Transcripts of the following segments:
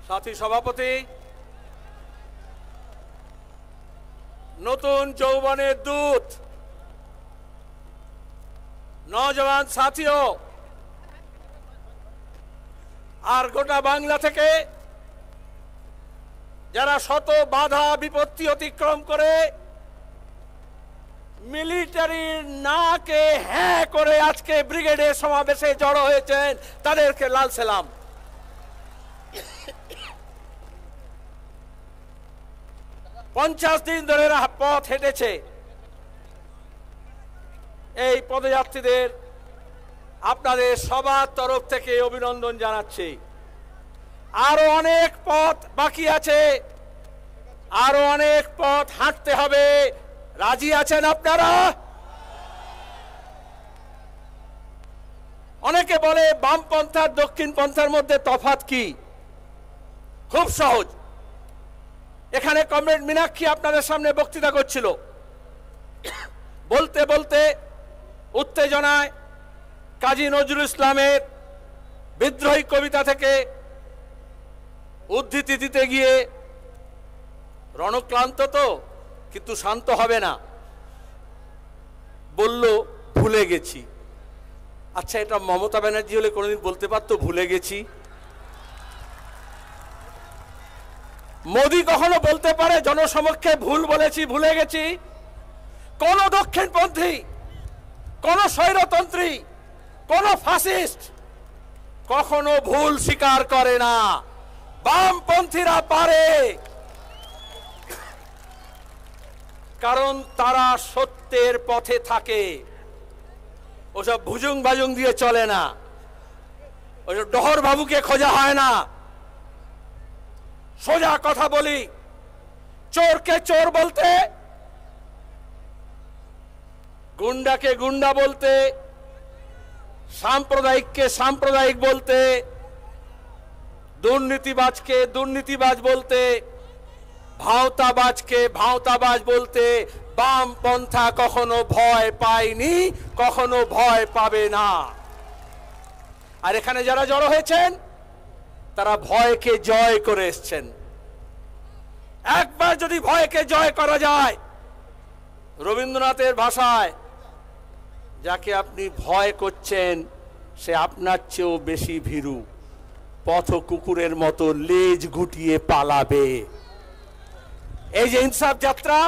সাথী সভাপতি, নতুন যৌবনের দূত নওজওয়ান সাথীও আর গোটা বাংলা থেকে যারা শত বাধা বিপত্তি অতিক্রম করে মিলিটারির নাকে হ্যাঁ করে আজকে ব্রিগেডের সমাবেশে জড়ো হয়েছেন, তাদেরকে লাল সালাম। 50 দিন ধরে পথ হেঁটেছে। এই পদযাত্রীদের আপনাদের সবার তরফ থেকে অভিনন্দন জানাচ্ছি। আরো অনেক পথ বাকি আছে, আরো অনেক পথ হাঁটতে হবে। রাজি আছেন আপনারা? অনেকে বলে বামপন্থার দক্ষিণ পন্থার মধ্যে তফাৎ কি? খুব সহজ। এখানে কমরেড মীনাক্ষী আপনাদের সামনে বক্তৃতা করছিল, বলতে বলতে উত্তেজনায় কাজী নজরুল ইসলামের বিদ্রোহী কবিতা থেকে উদ্ধৃতি দিতে গিয়ে রণক্লান্ত তো, কিন্তু শান্ত হবে না, বলল ভুলে গেছি। আচ্ছা, এটা মমতা ব্যানার্জি হলে কোনোদিন বলতে পারতো ভুলে গেছি? মোদি কখনো বলতে পারে জনসমক্ষে ভুল বলেছি, ভুলে গেছি? কোন দক্ষিণপন্থী, কোন স্বৈরতন্ত্রী, কোন ফ্যাসিস্ট কখনো ভুল স্বীকার করে না। বামপন্থীরা পারে, কারণ তারা সত্যের পথে থাকে। ওসব ভুজুং বাজুং দিয়ে চলে না, ওসব ডহর বাবুকে খোঁজা হয় না। সোজা কথা বলি, চোরকে চোর বলতে, গুন্ডাকে গুন্ডা বলতে, সাম্প্রদায়িককে সাম্প্রদায়িক বলতে, দুর্নীতিবাজকে দুর্নীতিবাজ বলতে, ভাওতাবাজকে ভাওতাবাজ বলতে বামপন্থা কখনো ভয় পায়নি, কখনো ভয় পাবে না। আর এখানে যারা জড়ো হয়েছেন তারা ভয়কে জয় করে এসছেন। একবার যদি ভয়কে জয় করা যায়, রবীন্দ্রনাথের ভাষায়, যাকে আপনি ভয় করছেন সে আপনার চেয়েও বেশি ভীরু, পথ কুকুরের মতো লেজ গুটিয়ে পালাবে। এই যে ইনসাফ যাত্রা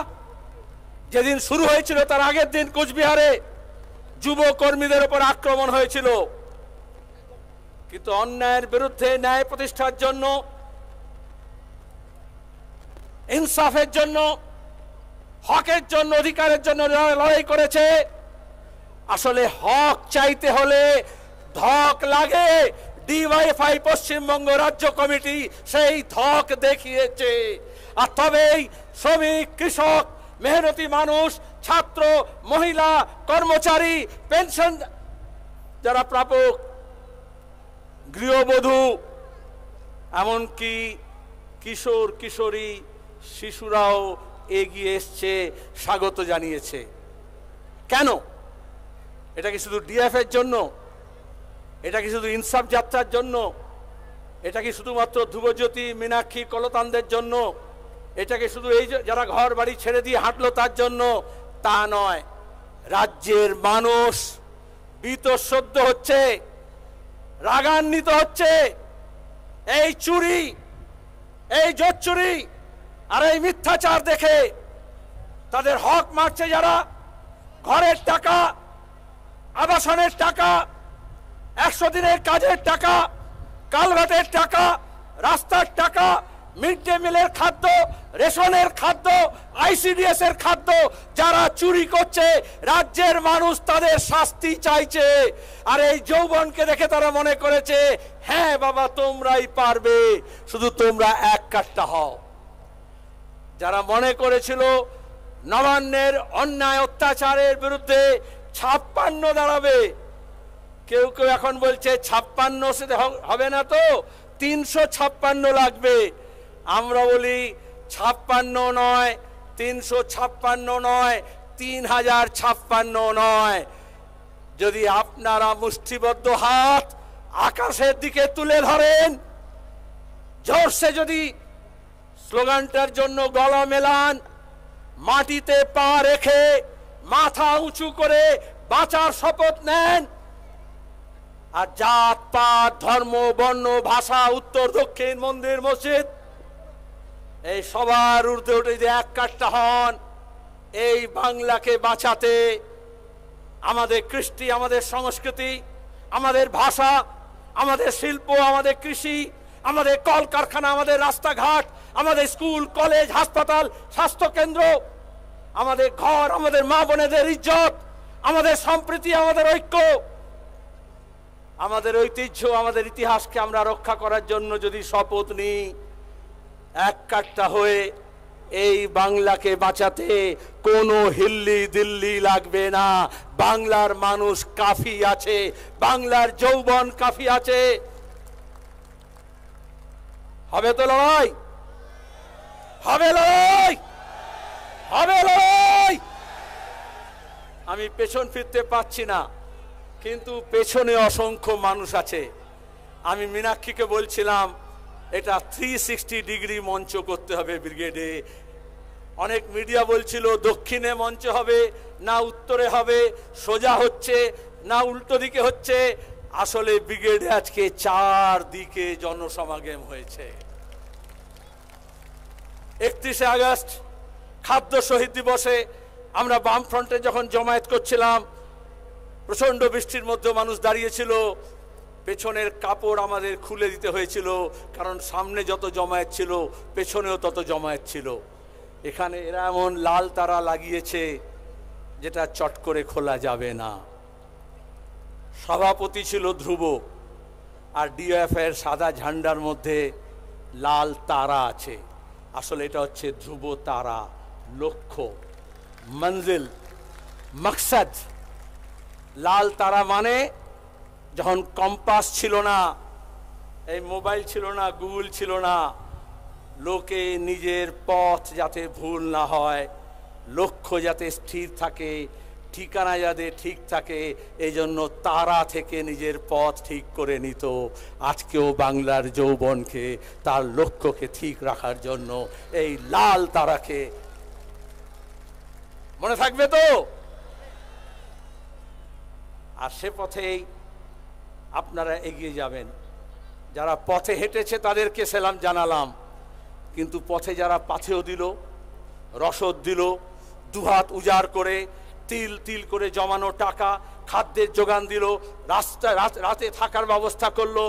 যেদিন শুরু হয়েছিল তার আগের দিন কোচবিহারে যুব কর্মীদের উপর আক্রমণ হয়েছিল, কিন্তু অন্যায়ের বিরুদ্ধে ন্যায় প্রতিষ্ঠার জন্য, ইনসাফের জন্য, হকের জন্য, অধিকারের জন্য লড়াই করেছে। আসলে হক চাইতে হলে ধক লাগে। ডিওয়াইএফআই পশ্চিমবঙ্গ রাজ্য কমিটি সেই ধক দেখিয়েছে। আর তবেই শ্রমিক, কৃষক, মেহনতি মানুষ, ছাত্র, মহিলা, কর্মচারী, পেনশন যারা প্রাপক, গৃহবধূ, এমনকি কিশোর কিশোরী শিশুরাও এগিয়ে এসছে, স্বাগত জানিয়েছে। কেন? এটা কি শুধু ডিএফের জন্য? এটা কি শুধু ইনসাফ যাত্রার জন্য? এটা কি শুধুমাত্র ধ্রুবজ্যোতি, মীনাক্ষী, কলতানদের জন্য? এটা কি শুধু এই যারা ঘর বাড়ি ছেড়ে দিয়ে হাঁটলো তার জন্য? তা নয়। রাজ্যের মানুষ বীতশ্রদ্ধ হচ্ছে, রাগান্বিত হচ্ছে। এই চুরি, এই জোচ্চুরি আর এই মিথ্যাচার দেখে তাদের হক মারছে যারা। ঘরের টাকা, আবাসনের টাকা, 100 দিনের কাজের টাকা, কালভার্টের টাকা, রাস্তার টাকা, মিড ডে মিলের খাদ্য, রেশনের খাদ্য, আইসিডিএস এর খাদ্য যারা চুরি করছে, রাজ্যের মানুষ তাদের শাস্তি চাইছে। আর এই যৌবনকে দেখে তারা মনে করেছে হ্যাঁ বাবা তোমরাই পারবে, শুধু তোমরা এক কাট্টা হও। যারা মনে করেছিল নবান্নের অন্যায় অত্যাচারের বিরুদ্ধে 56 দাঁড়াবে, কেউ কেউ এখন বলছে 56 হবে না, তো 356 লাগবে। আমরা বলি 56 নয়, 356 নয়, 3056 নয়। যদি আপনারা মুষ্টিবদ্ধ হাত আকাশের দিকে তুলে ধরেন, জোরসে যদি স্লোগানটার জন্য গলা মেলান, মাটিতে পা রেখে মাথা উঁচু করে বাঁচার শপথ নেন, আর জাত পাত ধর্ম বর্ণ ভাষা উত্তর দক্ষিণ মন্দির মসজিদ এই সবার ঊর্ধ্বে উঠে যে এক কাট্টা হন এই বাংলাকে বাঁচাতে, আমাদের কৃষ্টি, আমাদের সংস্কৃতি, আমাদের ভাষা, আমাদের শিল্প, আমাদের কৃষি, আমাদের কলকারখানা, আমাদের রাস্তাঘাট, আমাদের স্কুল কলেজ হাসপাতাল স্বাস্থ্যকেন্দ্র, আমাদের ঘর, আমাদের মা বোনেদের ইজ্জত, আমাদের সম্প্রীতি, আমাদের ঐক্য, আমাদের ঐতিহ্য, আমাদের ইতিহাসকে আমরা রক্ষা করার জন্য যদি শপথ নিই এক কাট্টা হয়ে, এই বাংলাকে বাঁচাতে কোনো হিল্লি দিল্লি লাগবে না। বাংলার মানুষ কাফি আছে, বাংলার যৌবন কাফি আছে। হবে তো লড়াই, হবে লড়াই, হবে লড়াই। আমি পেছন ফিরতে পারছি না, কিন্তু পেছনে অসংখ্য মানুষ আছে। আমি মীনাক্ষীকে বলছিলাম এটা 360 ডিগ্রি মঞ্চ করতে হবে ব্রিগেডে। অনেক মিডিয়া বলছিল দক্ষিণে মঞ্চ হবে না উত্তরে হবে, সোজা হচ্ছে না উল্টো দিকে হচ্ছে। আসলে ব্রিগেডে আজকে 4 দিকে জনসমাগম হয়েছে। 31শে আগস্ট খাদ্য শহীদ দিবসে আমরা বামফ্রন্টে যখন জমায়েত করছিলাম, প্রচন্ড বৃষ্টির মধ্যে মানুষ দাঁড়িয়েছিল, পেছনের কাপড় আমাদের খুলে দিতে হয়েছিল, কারণ সামনে যত জমায়েত ছিল পেছনেও তত জমায়েত ছিল। এখানে এরা এমন লাল তারা লাগিয়েছে যেটা চট করে খোলা যাবে না। সভাপতি ছিল ধ্রুব, আর ডিএফ এর সাদা ঝান্ডার মধ্যে লাল তারা আছে। আসলে এটা হচ্ছে ধ্রুব তারা, লক্ষ্য, মঞ্জিল, মকসদ। লাল তারা মানে যখন কম্পাস ছিল না, এই মোবাইল ছিল না, গুগল ছিল না, লোকে নিজের পথ যাতে ভুল না হয়, লক্ষ্য যাতে স্থির থাকে, ঠিকানা যাতে ঠিক থাকে, এই জন্য তারা থেকে নিজের পথ ঠিক করে নিত। আজকেও বাংলার যৌবনকে, তার লক্ষ্যকে ঠিক রাখার জন্য এই লাল তারাকে মনে থাকবে তো। আর সে পথেই আপনারা এগিয়ে যাবেন। যারা পথে হেঁটেছে তাদেরকে সেলাম জানালাম, কিন্তু পথে যারা পাথেও দিল, রসদ দিল, দুহাত উজাড় করে তিল তিল করে জমানো টাকা খাদ্যের যোগান দিল, রাতে থাকার ব্যবস্থা করলো,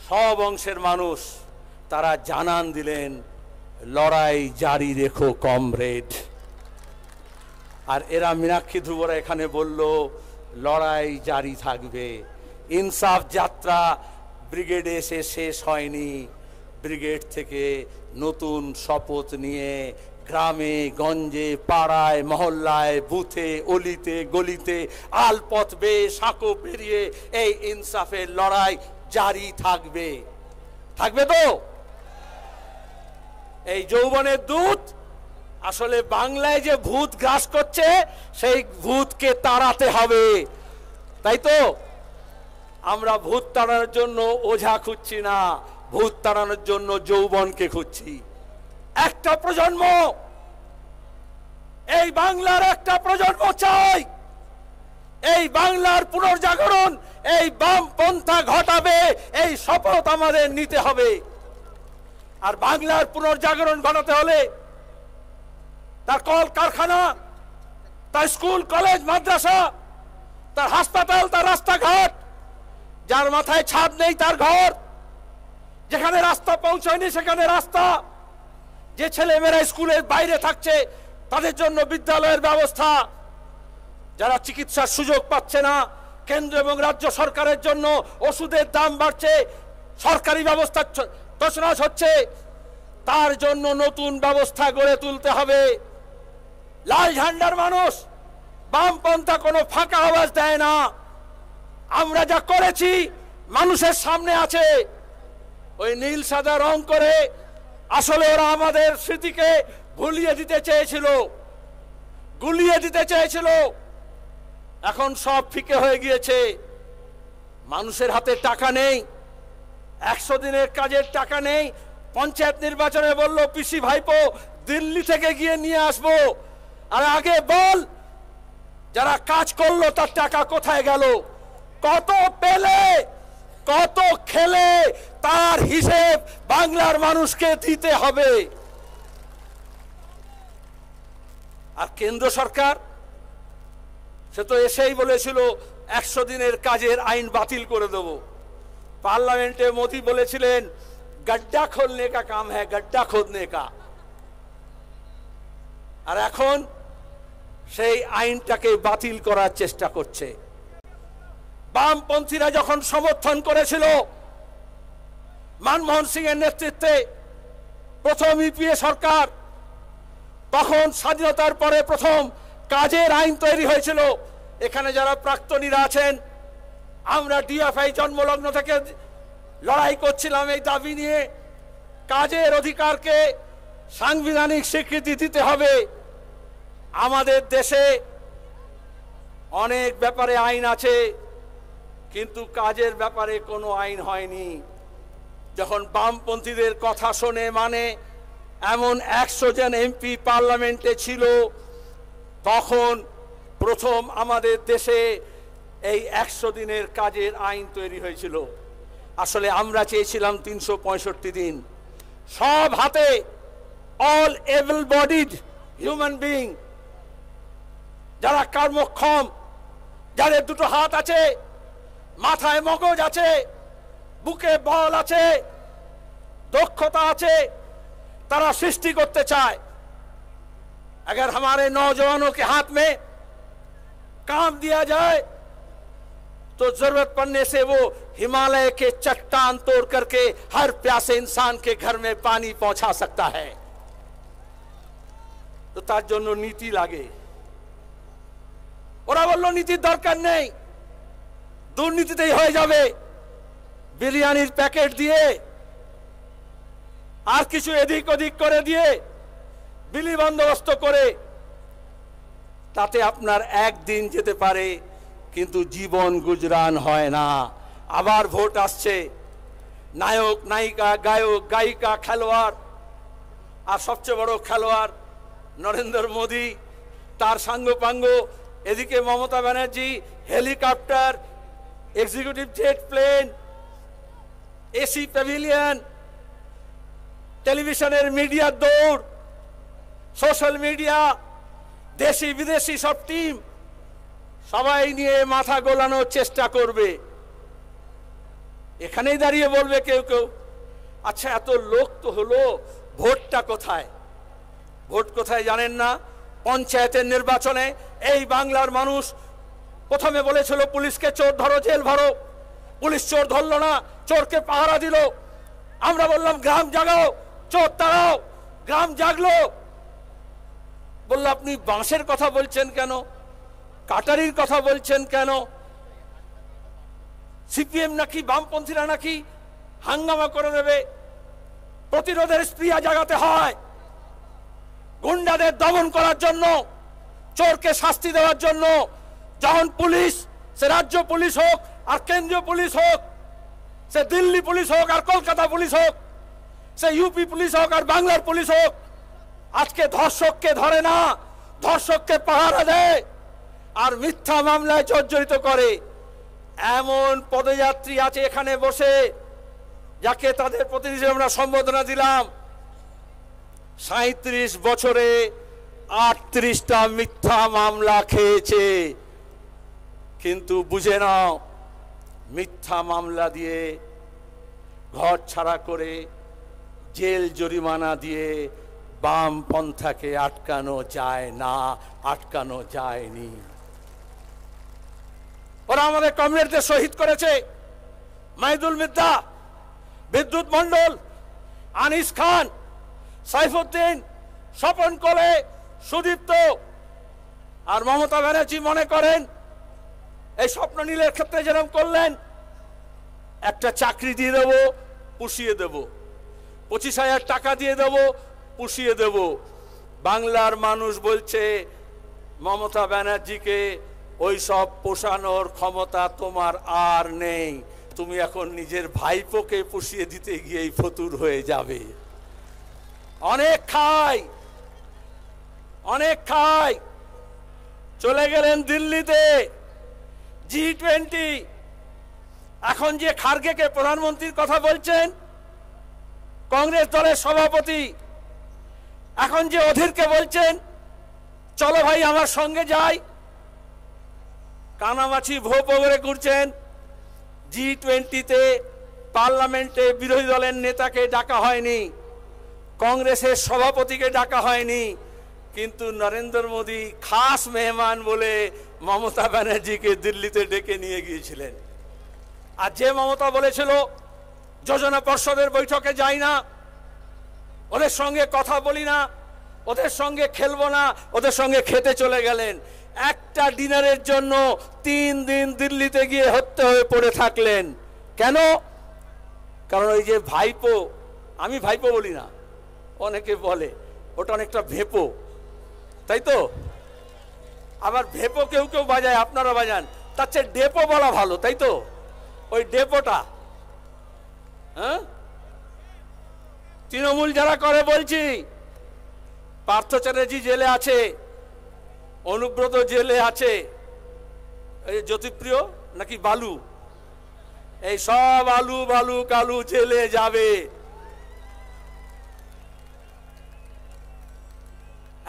সব অংশের মানুষ তারা জানান দিলেন লড়াই জারি রেখো কমরেড। আর এরা মীনাক্ষী ধ্রুবরা এখানে বলল লড়াই জারি থাকবে। ইনসাফ যাত্রা ব্রিগেডে এসে শেষ হয়নি। ব্রিগেড থেকে নতুন শপথ নিয়ে গ্রামে গঞ্জে পাড়ায় মহল্লায় বুথে অলিতে গলিতে আলপথ বেয়ে সাঁকো পেরিয়ে এই ইনসাফের লড়াই জারি থাকবে। থাকবে তো? এই যৌবনের দূত আসলে বাংলায় যে ভূত গ্রাস করছে সেই ভূতকে তাড়াতে হবে, তাই তো? আমরা ভূত তাড়ানোর জন্য ওঝা খুঁজছি না, ভূত তাড়ানোর জন্য যৌবনকে খুঁজছি। একটা প্রজন্ম, এই বাংলার একটা প্রজন্ম চাই। এই বাংলার পুনর্জাগরণ এই বামপন্থা ঘটাবে, এই শপথ আমাদের নিতে হবে। আর বাংলার পুনর্জাগরণ ঘটাতে হলে তার কল কারখানা, তার স্কুল কলেজ মাদ্রাসা, তার হাসপাতাল, তার রাস্তাঘাট, যার মাথায় ছাদ নেই তার ঘর, যেখানে রাস্তা পৌঁছয়নি সেখানে রাস্তা, যে ছেলেমেয়েরা স্কুলের বাইরে থাকছে তাদের জন্য বিদ্যালয়ের ব্যবস্থা, যারা চিকিৎসার সুযোগ পাচ্ছে না, কেন্দ্র এবং রাজ্য সরকারের জন্য ওষুধের দাম বাড়ছে, সরকারি ব্যবস্থা তছনছ হচ্ছে, তার জন্য নতুন ব্যবস্থা গড়ে তুলতে হবে। লাল ঝান্ডার মানুষ, বামপন্থা কোনো ফাঁকা আওয়াজ দেয় না। আমরা যা করেছি মানুষের সামনে আছে। ওই নীল সাদা রং করে আসলে ওরা আমাদের স্মৃতিকে ভুলিয়ে দিতে চেয়েছিল, গুলিয়ে দিতে চেয়েছিল। এখন সব ফিকে হয়ে গিয়েছে। মানুষের হাতে টাকা নেই, 100 দিনের কাজের টাকা নেই। পঞ্চায়েত নির্বাচনে বলল পিসি ভাইপো দিল্লি থেকে গিয়ে নিয়ে আসবো। আর আগে বল, যারা কাজ করলো তার টাকা কোথায় গেল, কত পেলে, কত খেলে, তার হিসেব বাংলার মানুষকে দিতে হবে। আর কেন্দ্র সরকার সে তো এসেই বলেছিল 100 দিনের কাজের আইন বাতিল করে দেব। পার্লামেন্টে মোদি বলেছিলেন गड्ढा खोलने का काम है, गड्ढा खोदने का। আর এখন সেই আইনটাকে বাতিল করার চেষ্টা করছে। বামপন্থীরা যখন সমর্থন করেছিল মনমোহন সিং এর নেতৃত্বে প্রথম ইউপিএ সরকার, তখন স্বাধীনতার পরে প্রথম কাজের আইন তৈরি হয়েছিল। এখানে যারা প্রাক্তনীরা আছেন, আমরা ডিএফআই জন্মলগ্ন থেকে লড়াই করছিলাম এই দাবি নিয়ে, কাজের অধিকারকে সাংবিধানিক স্বীকৃতি দিতে হবে। আমাদের দেশে অনেক ব্যাপারে আইন আছে, কিন্তু কাজের ব্যাপারে কোনো আইন হয়নি। যখন বামপন্থীদের কথা শোনে মানে এমন 100 জন এমপি পার্লামেন্টে ছিল, তখন প্রথম আমাদের দেশে এই 100 দিনের কাজের আইন তৈরি হয়েছিল। আসলে আমরা চেয়েছিলাম 365 দিন, সব হাতে, all able bodied human being, যারা কর্মক্ষম, যাদের দুটো হাত আছে, মাথায় মগজ আছে, বুকে বল আছে, দক্ষতা আছে, তারা সৃষ্টি করতে চায়। अगर हमारे नौजवानों के हाथ में काम दिया जाए तो जरूरत पड़ने से वो हिमालय के चट्टान तोड़ करके हर प्यासे इंसान के घर में पानी पहुंचा सकता है। तो तार जोन्नो नीति लागे। ওরা বলল নীতির দরকার নেই, দুর্নীতিতেই হয়ে যাবে। বিরিয়ানির প্যাকেট দিয়ে আর কিছু এদিক ওদিক করে দিয়ে বিলি বন্দোবস্ত করে তাতে আপনার একদিন যেতে পারে, কিন্তু জীবন গুজরান হয় না। আবার ভোট আসছে, নায়ক নায়িকা, গায়ক গায়িকা, খেলোয়াড়, আর সবচেয়ে বড় খেলোয়াড় নরেন্দ্র মোদী, তার সাঙ্গপাঙ্গ, এদিকে Mamata Banerjee, helicopter, executive jet plane, AC pavilion, টেলিভিশনের মিডিয়ার দৌড়, সোশ্যাল মিডিয়া, দেশি বিদেশি সব টিম সবাই নিয়ে মাথা গোলানোর চেষ্টা করবে। এখানেই দাঁড়িয়ে বলবে কেউ কেউ, আচ্ছা এত লোক তো হলো, ভোটটা কোথায়? ভোট কোথায় জানেন না? পঞ্চায়েতের নির্বাচনে এই বাংলার মানুষ প্রথমে বলেছিল পুলিশকে চোর ধরো, জেল ভরো। পুলিশ চোর ধরলো না, চোরকে পাহারা দিল। আমরা বললাম গ্রাম জাগাও, চোর তাড়াও। গ্রাম জাগলো। বললো আপনি বাঁশের কথা বলছেন কেন, কাটারির কথা বলছেন কেন? সিপিএম নাকি বামপন্থীরা নাকি হাঙ্গামা করে দেবে। প্রতিরোধের স্পৃহা জাগাতে হয়, গুন্ডাদের দমন করার জন্য, চোরকে শাস্তি দেওয়ার জন্য। যখন পুলিশ, সে রাজ্য পুলিশ হোক আর কেন্দ্রীয় পুলিশ হোক, সে দিল্লি পুলিশ হোক আর কলকাতা পুলিশ হোক, সে ইউপি পুলিশ হোক আর বাংলার পুলিশ হোক, আজকে ধর্ষককে ধরে না, ধর্ষককে পাহারা দেয় আর মিথ্যা মামলায় জর্জরিত করে। এমন পদযাত্রী আছে এখানে বসে, যাকে তাদের প্রতিনিধি আমরা সম্বোধনা দিলাম, 37 বছরে 38টা মিথ্যা মামলা খেয়েছে। কিন্তু বুঝে নাও, মিথ্যা মামলা দিয়ে, ঘর ছাড়া করে, জেল জরিমানা দিয়ে বামপন্থাকে আটকানো যায় না, আটকানো যায়নি। ওরা আমাদের কমরেডদের শহীদ করেছে। মাহিদুল মিদ্দা, বিদ্যুৎ মন্ডল, আনিস খান, সাইফুদ্দিন, স্বপন কোলে, সুদীপ্ত আর মমতা ব্যানার্জি মনে করেন এই স্বপ্ননীলের ক্ষেত্রে যেরকম করলেন, একটা চাকরি দিয়ে দেবো, পুষিয়ে দেব, 25,000 টাকা দিয়ে দেব, পুষিয়ে দেব। বাংলার মানুষ বলছে মমতা ব্যানার্জিকে ওই সব পোষানোর ক্ষমতা তোমার আর নেই। তুমি এখন নিজের ভাইপোকে পুষিয়ে দিতে গিয়েই ফতুর হয়ে যাবে। অনেক খাই চলে গেলেন দিল্লিতে G20। এখন যে খার্গেকে প্রধানমন্ত্রীর কথা বলছেন কংগ্রেস দলের সভাপতি, এখন যে অধীরকে বলছেন চলো ভাই আমার সঙ্গে যাই, কানামাছি ভোপগড়ে ঘুরছেন। G20-তে পার্লামেন্টে বিরোধী দলের নেতাকে ডাকা হয়নি, কংগ্রেসের সভাপতিকে ডাকা হয়নি, কিন্তু নরেন্দ্র মোদী খাস মেহমান বলে মমতা ব্যানার্জিকে দিল্লিতে ডেকে নিয়ে গিয়েছিলেন। আর যে মমতা বলেছিল যোজনা পর্ষদের বৈঠকে যাই না, ওদের সঙ্গে কথা বলি না, ওদের সঙ্গে খেলবো না, ওদের সঙ্গে খেতে চলে গেলেন। একটা ডিনারের জন্য 3 দিন দিল্লিতে গিয়ে হত্যা হয়ে পড়ে থাকলেন। কেন? কারণ ওই যে ভাইপো, আমি ভাইপো বলি না, অনেকে বলে ওটা অনেকটা ভেপো, তাই তো? আবার ভেপো কেউ কেউ বাজায়, আপনারা বাজান, তার চেয়ে ডেপো বলা ভালো, তাই তো? ওই ডেপোটা, হ্যাঁ, তৃণমূল যারা করে বলছি, পার্থ চ্যাটার্জি জেলে আছে, অনুব্রত জেলে আছে, এই জ্যোতিপ্রিয় নাকি বালু, এই সব আলু বালু কালু জেলে যাবে।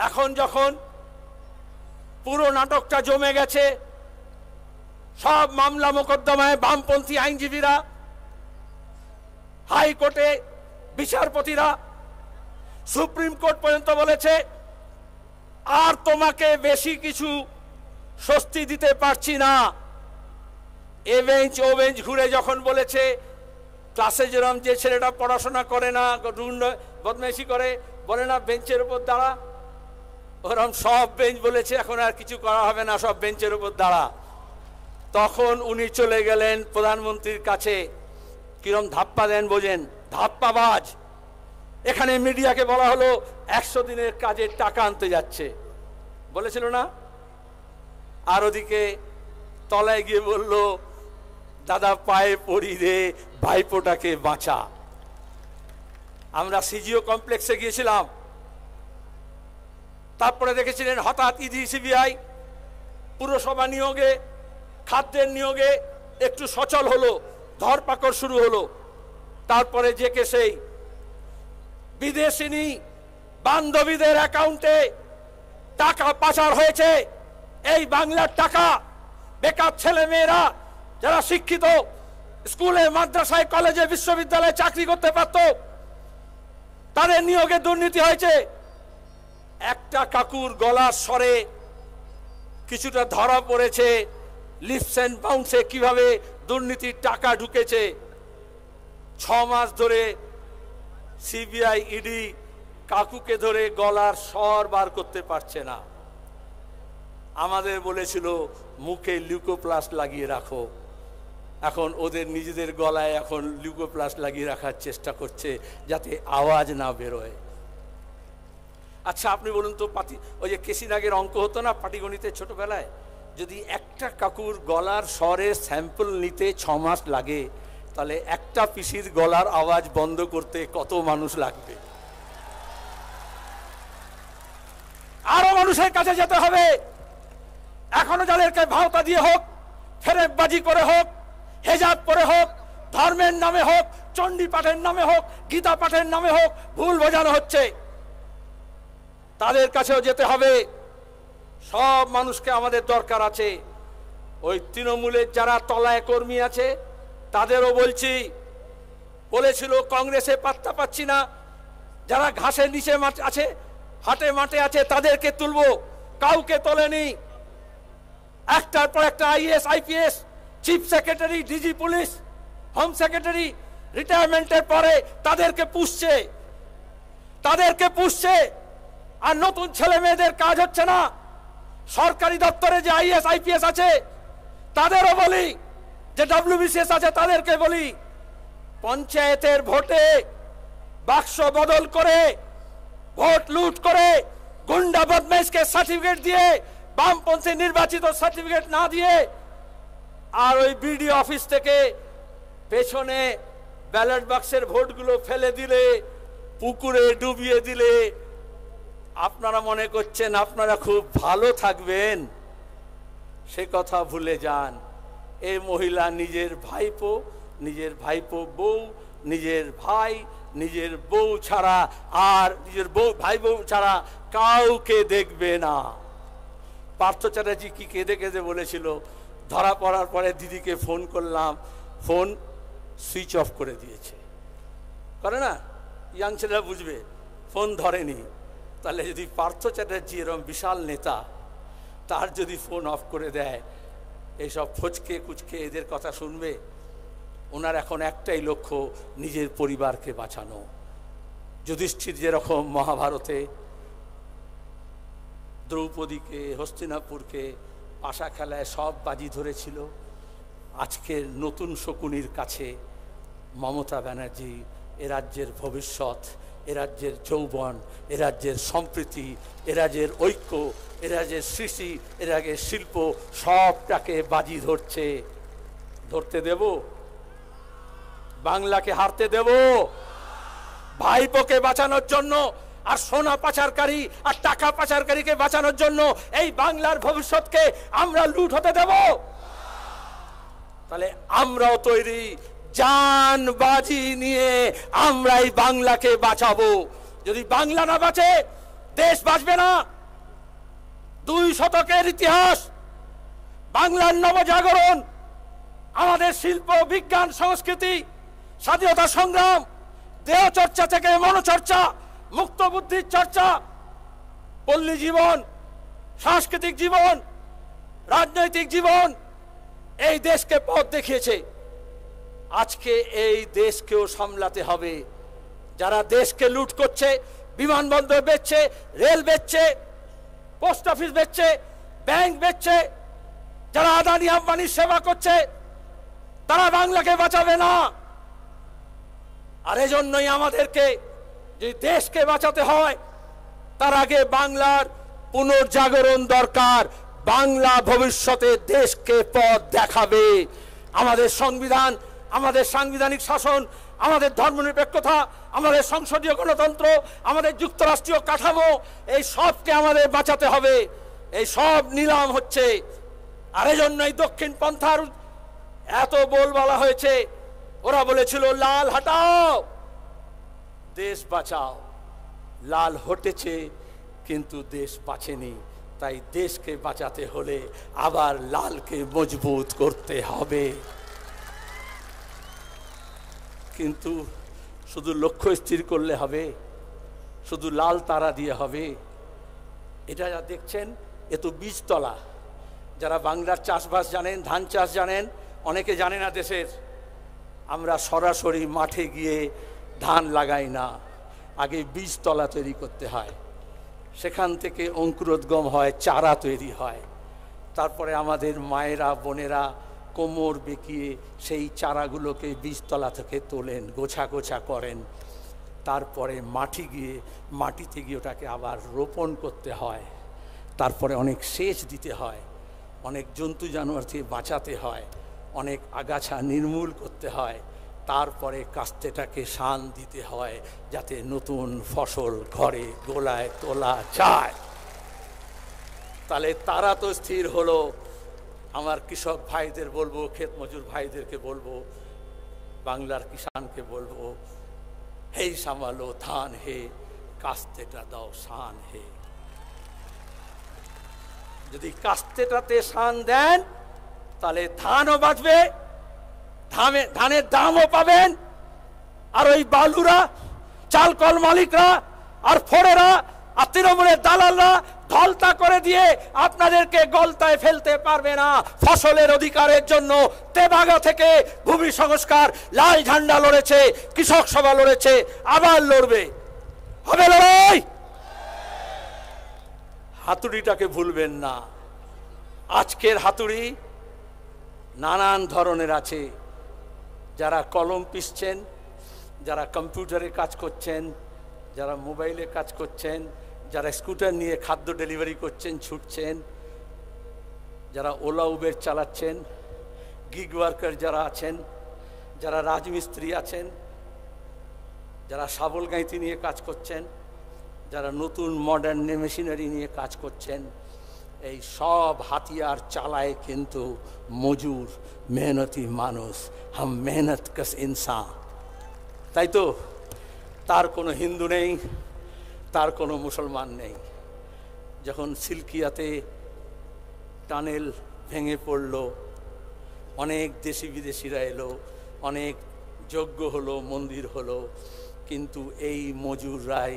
এখন যখন পুরো নাটকটা জমে গেছে, সব মামলা মোকদ্দমায় বামপন্থী আইনজীবীরা, হাইকোর্টে বিচারপতিরা, সুপ্রিম কোর্ট পর্যন্ত বলেছে আর তোমাকে বেশি কিছু স্বস্তি দিতে পারছি না। এ বেঞ্চ ও বেঞ্চ ঘুরে যখন বলেছে ক্লাসে যেরকম যে ছেলেটা পড়াশোনা করে না, বদমাইশি করে, বলে না বেঞ্চের উপর দাঁড়া, ওরকম সব বেঞ্চ বলেছে এখন আর কিছু করা হবে না, সব বেঞ্চের উপর দাঁড়া। তখন উনি চলে গেলেন প্রধানমন্ত্রীর কাছে। কিরম ধাপ্পা দেন বোঝেন, ধাপ্পাবাজ। এখানে মিডিয়াকে বলা হলো 100 দিনের কাজের টাকা আনতে যাচ্ছে, বলেছিল না? আর ওদিকে তলায় গিয়ে বলল দাদা পায়ে পড়ি রে, ভাইপোটাকে বাঁচা। আমরা সিজিও কমপ্লেক্সে গিয়েছিলাম, তারপরে দেখেছিলেন হঠাৎ ইডি সিবিআই পুরসভা নিয়োগে, খাদ্যের নিয়োগে একটু সচল হলো, ধরপাকড় শুরু হলো। তারপরে যে কেসেই বিদেশিনী বান্ধবীদের অ্যাকাউন্টে টাকা পাচার হয়েছে, এই বাংলার টাকা বেকার ছেলে মেয়েরা যারা শিক্ষিত, স্কুলে মাদ্রাসায় কলেজে বিশ্ববিদ্যালয়ে চাকরি করতে পারত, তাদের নিয়োগে দুর্নীতি হয়েছে। একটা কাকুর গলার স্বরে কিছুটা ধরা পড়েছে, লিপস এন্ড বাউন্সে কিভাবে দুর্নীতির টাকা ঢুকেছে। 6 মাস ধরে সিবিআই ইডি কাকুকে ধরে গলার স্বর বার করতে পারছে না। আমাদের বলেছিল মুখে লিউকোপ্লাস্ট লাগিয়ে রাখো, এখন ওদের নিজেদের গলায় এখন লিউকোপ্লাস্ট লাগিয়ে রাখার চেষ্টা করছে যাতে আওয়াজ না বেরোয়। আচ্ছা আপনি বলুন তো, ওই যে কেসিনাগের অঙ্ক হতো না পাটিগণিতে ছোটবেলায়, যদি একটা কাকুর গলার স্বরের স্যাম্পল নিতে 6 মাস লাগে, তাহলে একটা পিসির গলার আওয়াজ বন্ধ করতে কত মানুষ লাগবে? আরো মানুষের কাছে যেতে হবে। এখনো যাদেরকে ভাওতা দিয়ে হোক, ফেরেববাজি করে হোক, হেজাব পরে হোক, ধর্মের নামে হোক, চণ্ডী পাঠের নামে হোক, গীতা পাঠের নামে হোক ভুল বোঝানো হচ্ছে, তাদের কাছেও যেতে হবে। সব মানুষকে আমাদের দরকার আছে। ওই তৃণমূলের যারা তলায় কর্মী আছে তাদেরও বলছি, বলেছিল কংগ্রেসে পাত্তা পাচ্ছি না, যারা ঘাসের নিচে আছে, হাটে মাঠে আছে, তাদেরকে তুলবো, কাউকে তোলেনি। একটার পর একটা IAS IPS, chief secretary, DG police, home secretary রিটায়ারমেন্টের পরে তাদেরকে পুষছে। আর নতুন ছেলে মেয়েদের কাজ হচ্ছে না। সরকারি দপ্তরে যে আইএস আইপিএস আছে তাদেরও বলি, যে ডব্লিউবিসিএস আছে তাদেরকে বলি, পঞ্চায়েতের ভোটে বাক্স বদল করে, ভোট লুট করে, গুন্ডা বদমাইশকে সার্টিফিকেট দিয়ে, বামপন্থী নির্বাচিত সার্টিফিকেট না দিয়ে, আর ওই বিডিও অফিস থেকে পেছনে ব্যালট বাক্সের ভোটগুলো ফেলে দিলে, পুকুরে ডুবিয়ে দিলে আপনারা মনে করছেন আপনারা খুব ভালো থাকবেন। সে কথা ভুলে যান। এই মহিলা নিজের ভাইপো বউ, নিজের ভাই, নিজের বউ ছাড়া আর নিজের ভাই বউ ছাড়া কাউকে দেখবে না। পার্থ চ্যাটার্জি কি কেঁদে কেঁদে বলেছিল, ধরা পড়ার পরে দিদিকে ফোন করলাম, ফোন সুইচ অফ করে দিয়েছে। করে না, ইয়াং ছেলেরা বুঝবে, ফোন ধরেনি। তাহলে যদি পার্থ চ্যাটার্জি এরকম বিশাল নেতা, তার যদি ফোন অফ করে দেয়, এইসব ফচকে কুচকে এদের কথা শুনবে? ওনার এখন একটাই লক্ষ্য, নিজের পরিবারকে বাঁচানো। যুধিষ্ঠির যেরকম মহাভারতে দ্রৌপদীকে, হস্তিনাপুরকে পাশা খেলায় সব বাজি ধরেছিল, আজকের নতুন শকুনির কাছে মমতা ব্যানার্জি এ রাজ্যের ভবিষ্যৎ, এ রাজ্যের যৌবন, এ রাজ্যের সম্প্রীতি, এ রাজ্যের ঐক্য, এ রাজ্যের সৃষ্টি, এ রাজ্যের শিল্প সবটাকে বাজি ধরছে। ধরতে দেব? বাংলাকে হারতে দেব? ভাইপোকে বাঁচানোর জন্য আর সোনা পাচারকারী আর টাকা পাচারকারীকে বাঁচানোর জন্য এই বাংলার ভবিষ্যৎকে আমরা লুট হতে দেব? তাহলে আমরাও তৈরি, জান বাজি নিয়ে আমরা এই বাংলাকে বাঁচাবো। যদি বাংলা না বাঁচে, দেশ বাঁচবে না। 2 শতকের ইতিহাস, বাংলার নবজাগরণ, আমাদের শিল্প, বিজ্ঞান, সংস্কৃতি, স্বাধীনতা সংগ্রাম, দেহ চর্চা থেকে মনোচর্চা, মুক্ত বুদ্ধির চর্চা, পল্লী জীবন, সাংস্কৃতিক জীবন, রাজনৈতিক জীবন এই দেশকে পথ দেখিয়েছে। আজকে এই দেশকেও সামলাতে হবে। যারা দেশকে লুট করছে, বিমানবন্দর বেচছে, রেল বেচছে, পোস্ট অফিস বেচছে, ব্যাংক বেচছে, যারা আদানি আম্বানির সেবা করছে, তারা বাংলাকে বাঁচাবে না। আর এজন্যই আমাদেরকে যদি দেশকে বাঁচাতে হয়, তার আগে বাংলার পুনর্জাগরণ দরকার। বাংলা ভবিষ্যতে দেশকে পথ দেখাবে। আমাদের সংবিধান, আমাদের সাংবিধানিক শাসন, আমাদের ধর্মনিরপেক্ষতা, আমাদের সংসদীয় গণতন্ত্র, আমাদের যুক্তরাষ্ট্রীয় কাঠামো, এই সবকে আমাদের বাঁচাতে হবে। এই সব নিলাম হচ্ছে। আর এজন্য এই দক্ষিণ পন্থার এত বলা হয়েছে। ওরা বলেছিল লাল হটাও, দেশ বাঁচাও। লাল হটেছে কিন্তু দেশ বাঁচেনি। তাই দেশকে বাঁচাতে হলে আবার লালকে মজবুত করতে হবে। কিন্তু শুধু লক্ষ্য স্থির করলে হবে? শুধু লাল তারা দিয়ে হবে? এটা যা দেখছেন, এ তো বীজতলা। যারা বাংলার চাষবাস জানেন, ধান চাষ জানেন, অনেকে জানে না দেশের, আমরা সরাসরি মাঠে গিয়ে ধান লাগাই না, আগে বীজতলা তৈরি করতে হয়, সেখান থেকে অঙ্কুরোদ্গম হয়, চারা তৈরি হয়, তারপরে আমাদের মায়েরা বোনেরা কোমর বেঁকিয়ে সেই চারাগুলোকে বীজতলা থেকে তোলেন, গোছা গোছা করেন, তারপরে মাটিতে গিয়ে ওটাকে আবার রোপণ করতে হয়, তারপরে অনেক সেচ দিতে হয়, অনেক জন্তু জানোয়ার থেকে বাঁচাতে হয়, অনেক আগাছা নির্মূল করতে হয়, তারপরে কাস্তেটাকে শান দিতে হয় যাতে নতুন ফসল ঘরে গোলায় তোলা যায়। তাহলে তারা তো স্থির হলো। আমার কৃষক ভাইদের বলবো, ক্ষেত মজুর ভাইদেরকে বলবো, বাংলার কিষানকে বলবো, হেই সামালো ধান হে, কাস্তেটা দাও শান হে। যদি কাস্তেটাতে শান দেন তাহলে ধানও বাঁচবে, ধানের দামও পাবেন। আর ওই বালুরা, চালকল মালিকরা আর ফোড়েরা আর তৃণমূলের দালালরা ধলতা করে দিয়ে আপনাদেরকে গলতায় ফেলতে পারবে না। ফসলের অধিকারের জন্য তেবাগা থেকে ভূমি সংস্কার লাল ঝান্ডা লড়েছে, কৃষক সভা লড়েছে, আবার লড়বে। হবে লড়াই। হাতুড়িটাকে ভুলবেন না। আজকের হাতুড়ি নানান ধরনের আছে। যারা কলম পিষছেন, যারা কম্পিউটারে কাজ করছেন, যারা মোবাইলে কাজ করছেন, যারা স্কুটার নিয়ে খাদ্য ডেলিভারি করছেন, ছুটছেন, যারা ওলা উবের চালাচ্ছেন, গিগ ওয়ার্কার যারা আছেন, যারা রাজমিস্ত্রি আছেন, যারা শাবল গাঁইতি নিয়ে কাজ করছেন, যারা নতুন মডার্ন মেশিনারি নিয়ে কাজ করছেন, এই সব হাতিয়ার চালায় কিন্তু মজুর মেহনতি মানুষ, হাম মেহনত কস ইনসান। তাই তো তার কোনো হিন্দু নেই, তার কোনো মুসলমান নেই। যখন সিলকিয়াতে টানেল ভেঙে পড়ল, অনেক দেশি বিদেশিরা এলো, অনেক যজ্ঞ হলো, মন্দির হলো, কিন্তু এই মজুররাই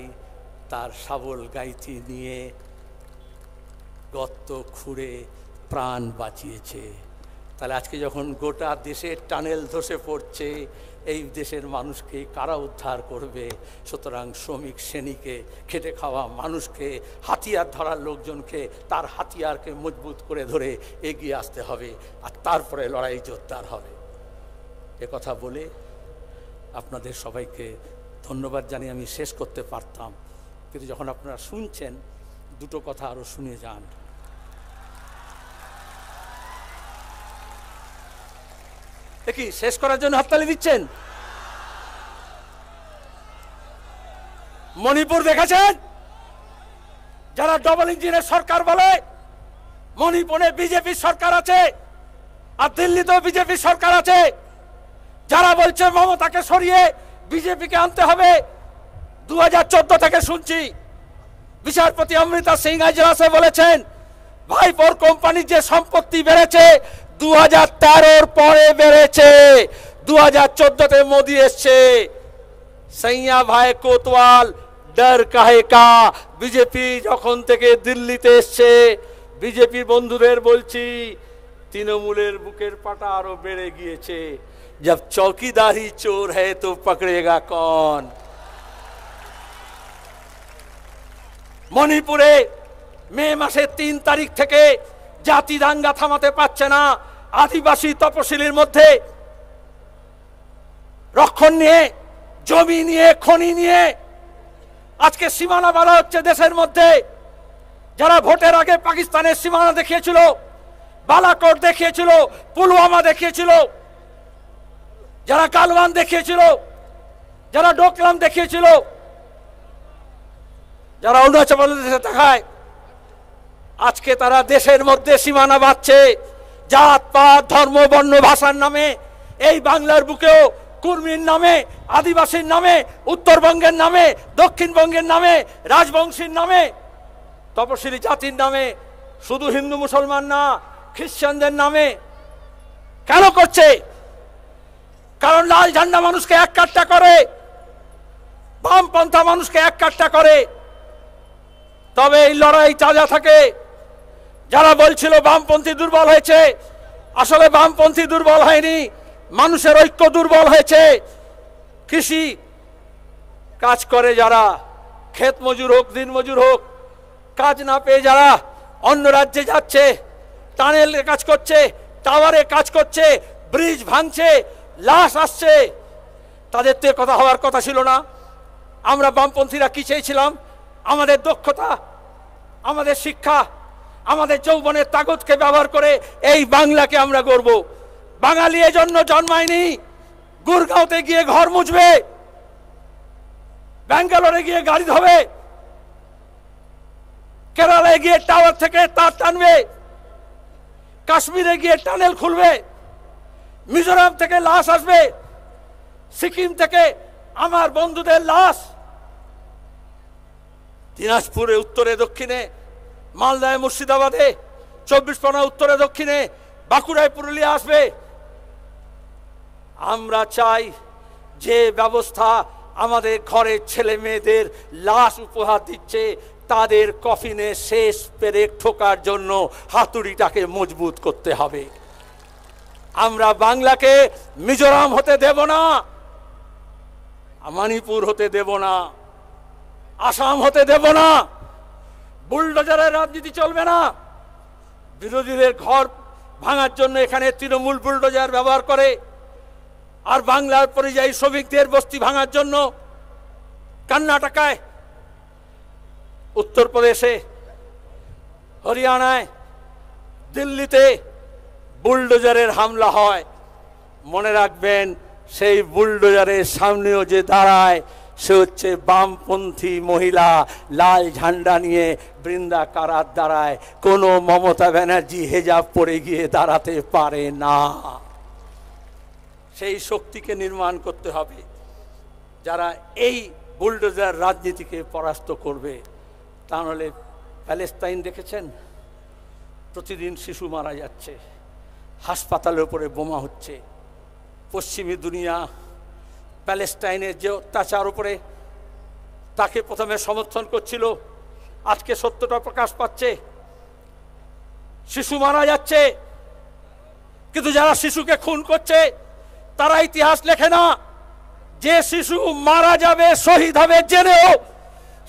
তার শাবল গাইতি নিয়ে গর্ত খুঁড়ে প্রাণ বাঁচিয়েছে। তাহলে আজকে যখন গোটা দেশের টানেল ধসে পড়ছে, এই দেশের মানুষকে কারা উদ্ধার করবে? সুতরাং শ্রমিক শ্রেণীকে, খেটে খাওয়া মানুষকে, হাতিয়ার ধরার লোকজনকে তার হাতিয়ারকে মজবুত করে ধরে এগিয়ে আসতে হবে, আর তারপরে লড়াই জোরদার হবে। এ কথা বলে আপনাদের সবাইকে ধন্যবাদ জানিয়ে আমি শেষ করতে পারতাম, কিন্তু যখন আপনারা শুনছেন দুটো কথা আরও শুনে যান। দেখি শেষ করার জন্য হাততালি দিচ্ছেন? মণিপুর দেখেছেন? যারা ডবল ইঞ্জিনের সরকার বলে, মণিপুরে বিজেপি সরকার আছে, আর দিল্লিতেও বিজেপি সরকার আছে। যারা বলছে মমতাকে সরিয়ে বিজেপিকে আনতে হবে, 2014 থেকে শুনছি বিচারপতি অমৃতা সিং আজলাসে বলেছেন ভাইপোর কোম্পানির যে সম্পত্তি বেড়েছে 2013 পরে বেড়েছে, 2014তে মোদি এসছে। সৈয়া ভাই কোতওয়াল ডর কাহে কা? বিজেপি যখন থেকে দিল্লিতে এসছে, বিজেপির বন্ধুদের বলছি তৃণমূলের বুকের পাটা আরো বেড়ে গিয়েছে। जब चौकीदार ही चोर है तो पकड़ेगा कौन? মণিপুরে মে মাসের 3 তারিখ থেকে জাতি দাঙ্গা থামাতে পারছে না। আদিবাসী তপশিলির মধ্যে রক্ষণ নিয়ে, জমি নিয়ে, খনি নিয়ে আজকে সীমানা বাড়া হচ্ছে দেশের মধ্যে। যারা ভোটের আগে পাকিস্তানের সীমানা দেখিয়েছিল, বালাকোট দেখিয়েছিল, পুলওয়ামা দেখিয়েছিল, যারা কালওয়ান দেখিয়েছিল, যারা ডোকলাম দেখিয়েছিল, যারা অরুণাচল প্রদেশে দেখায়, আজকে তারা দেশের মধ্যে সীমানা বাঁধছে জাত পাত ধর্ম বর্ণ ভাষার নামে। এই বাংলার বুকেও কুর্মীর নামে, আদিবাসীর নামে, উত্তরবঙ্গের নামে, দক্ষিণবঙ্গের নামে, রাজবংশীর নামে, তপশিলি জাতির নামে, শুধু হিন্দু মুসলমান না, খ্রিস্টানদের নামে কেন করছে? কারণ লাল ঝান্ডা মানুষকে এক কাট্টা করে, বামপন্থা মানুষকে এক কাট্টা করে। তবে এই লড়াই তাজা থাকে। যারা বলছিল বামপন্থী দুর্বল হয়েছে, আসলে বামপন্থী দুর্বল হয়নি, মানুষের ঐক্য দুর্বল হয়েছে। কৃষি কাজ করে যারা, ক্ষেত মজুর হোক, দিন মজুর হোক, কাজ না পেয়ে যারা অন্য রাজ্যে যাচ্ছে, টানেলে কাজ করছে, টাওয়ারে কাজ করছে, ব্রিজ ভাঙছে, লাশ আসছে, তাদের তো কথা হওয়ার কথা ছিল না। আমরা বামপন্থীরা কি চেয়েছিলাম? আমাদের দক্ষতা, আমাদের শিক্ষা, আমাদের যৌবনের তাগতকে ব্যবহার করে এই বাংলাকে আমরা গড়ব। বাঙালি এজন্য জন্মায়নি গুরগাঁওতে গিয়ে ঘর মুছবে, ব্যাঙ্গালোরে গিয়ে গাড়ি ধোবে, কেরালায় গিয়ে টাওয়ার থেকে তার টানবে, কাশ্মীরে গিয়ে টানেল খুলবে, মিজোরাম থেকে লাশ আসবে, সিকিম থেকে আমার বন্ধুদের লাশ দিনাজপুরে উত্তরে দক্ষিণে, মালদায় মুর্শিদাবাদে, 24 পরগনা উত্তরে দক্ষিণে, বাঁকুড়ায় পুরুলিয়া আসবে। আমরা চাই যে ব্যবস্থা আমাদের ঘরের ছেলে মেয়েদের লাশ উপহার দিচ্ছে, তাদের কফিনে শেষ পেরেক ঠোকার জন্য হাতুড়িটাকে মজবুত করতে হবে। আমরা বাংলাকে মিজোরাম হতে দেব না, মণিপুর হতে দেব না, আসাম হতে দেব না। বুলডোজারের রাজনীতি চলবে না। বিরোধীদের ঘর ভাঙার জন্য এখানে তৃণমূল বুলডোজার ব্যবহার করে, আর বাংলার পরিযায়ী শ্রমিকদের বস্তি ভাঙার জন্য কর্ণাটকায়, উত্তরপ্রদেশে, হরিয়ানায়, দিল্লিতে বুলডোজারের হামলা হয়। মনে রাখবেন, সেই বুলডোজারের সামনেও যে দাঁড়ায় সে হচ্ছে বামপন্থী মহিলা, লাল ঝান্ডা নিয়ে বৃন্দা কারাত দাঁড়ায়। কোনো মমতা ব্যানার্জি হেজাব পরে গিয়ে দাঁড়াতে পারে না। সেই শক্তিকে নির্মাণ করতে হবে যারা এই বুলডোজার রাজনীতিকে পরাস্ত করবে। তা নাহলে প্যালেস্তাইন দেখেছেন, প্রতিদিন শিশু মারা যাচ্ছে, হাসপাতালের উপরে বোমা হচ্ছে। পশ্চিমী দুনিয়া প্যালেস্টাইনের যে অত্যাচার উপরে তাকে প্রথমে সমর্থন করছিল, আজকে সত্যটা প্রকাশ পাচ্ছে, শিশু মারা যাচ্ছে। কিন্তু যারা শিশুকে খুন করছে তারা ইতিহাস লেখে না। যে শিশু মারা যাবে, শহীদ হবে জেনেও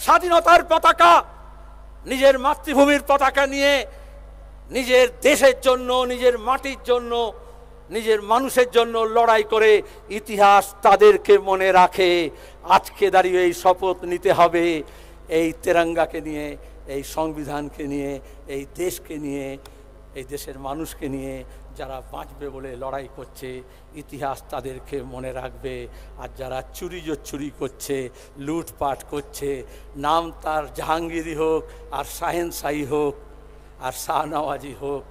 স্বাধীনতার পতাকা, নিজের মাতৃভূমির পতাকা নিয়ে নিজের দেশের জন্য, নিজের মাটির জন্য, নিজের মানুষের জন্য লড়াই করে ইতিহাস তাদেরকে মনে রাখে। আজকে দাঁড়িয়ে এই শপথ নিতে হবে, এই তেরঙ্গাকে নিয়ে, এই সংবিধানকে নিয়ে, এই দেশকে নিয়ে, এই দেশের মানুষকে নিয়ে যারা বাঁচবে বলে লড়াই করছে, ইতিহাস তাদেরকে মনে রাখবে। আর যারা চুরি করছে, লুটপাট করছে, নাম তার জাহাঙ্গীরি হোক আর শাহেনশাহী হোক আর শাহনওয়াজি হোক,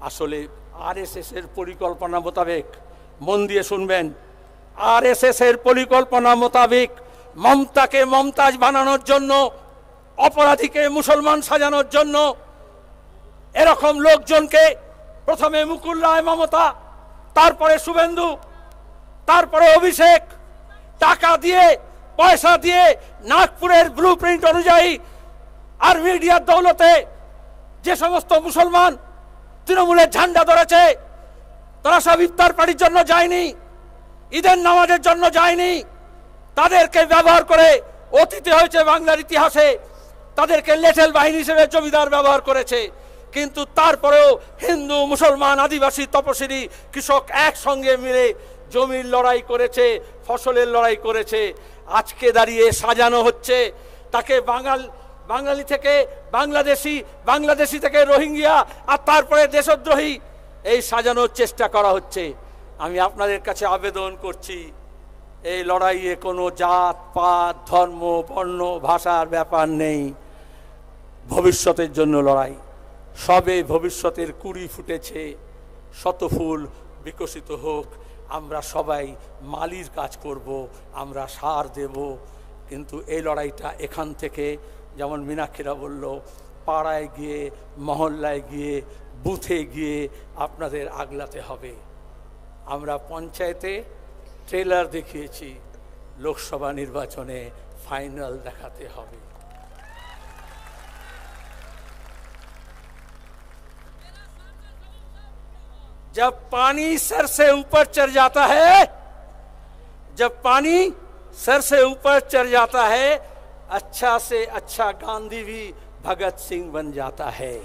আসলে আরএসএস এর পরিকল্পনা মোতাবেক, মন দিয়ে শুনবেন, আরএসএস এর পরিকল্পনা মোতাবেক মমতাকে মমতাজ বানানোর জন্য, অপরাধীকে মুসলমান সাজানোর জন্য এরকম লোকজনকে প্রথমে মুকুল রায় মমতা, তারপরে শুভেন্দু, তারপরে অভিষেক টাকা দিয়ে, পয়সা দিয়ে, নাগপুরের ব্লুপ্রিন্ট অনুযায়ী আর মিডিয়ার দৌলতে যে সমস্ত মুসলমান তৃণমূলের ঝান্ডা ধরেছে তারা সব ইফতার পার্টির জন্য যায়নি, ঈদের নামাজের জন্য যায়নি। তাদেরকে ব্যবহার করে অতীতে হয়েছে বাংলার ইতিহাসে, তাদেরকে লেঠেল বাহিনী হিসেবে জমিদার ব্যবহার করেছে। কিন্তু তারপরেও হিন্দু, মুসলমান, আদিবাসী, তপশিলি, কৃষক একসঙ্গে মিলে জমির লড়াই করেছে, ফসলের লড়াই করেছে। আজকে দাঁড়িয়ে সাজানো হচ্ছে তাকে বাঙালি থেকে বাংলাদেশি, বাংলাদেশি থেকে রোহিঙ্গিয়া, আর তারপরে দেশদ্রোহী, এই সাজানোর চেষ্টা করা হচ্ছে। আমি আপনাদের কাছে আবেদন করছি, এই লড়াইয়ে কোনো জাত পাত, ধর্ম, বর্ণ, ভাষার ব্যাপার নেই। ভবিষ্যতের জন্য লড়াই, সবে ভবিষ্যতের কুড়ি ফুটেছে, শত ফুল বিকশিত হোক। আমরা সবাই মালির কাজ করব, আমরা সার দেব, কিন্তু এই লড়াইটা এখান থেকে, যেমন মীনাক্ষীরা বলল, পাড়ায় গিয়ে, মহল্লায় গিয়ে, বুথে গিয়ে আপনাদের আগলাতে হবে। আমরা পঞ্চায়েতে ট্রেলার দেখিয়েছি, লোকসভা নির্বাচনে ফাইনাল দেখাতে হবে। जब पानी सर से ऊपर चढ़ जाता है, जब पानी सर से ऊपर चढ़ जाता है, अच्छा से अच्छा गांधी भी भगत सिंह बन जाता है।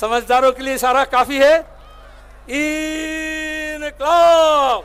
समझदारों के लिए इशारा काफी है। इनकलाब।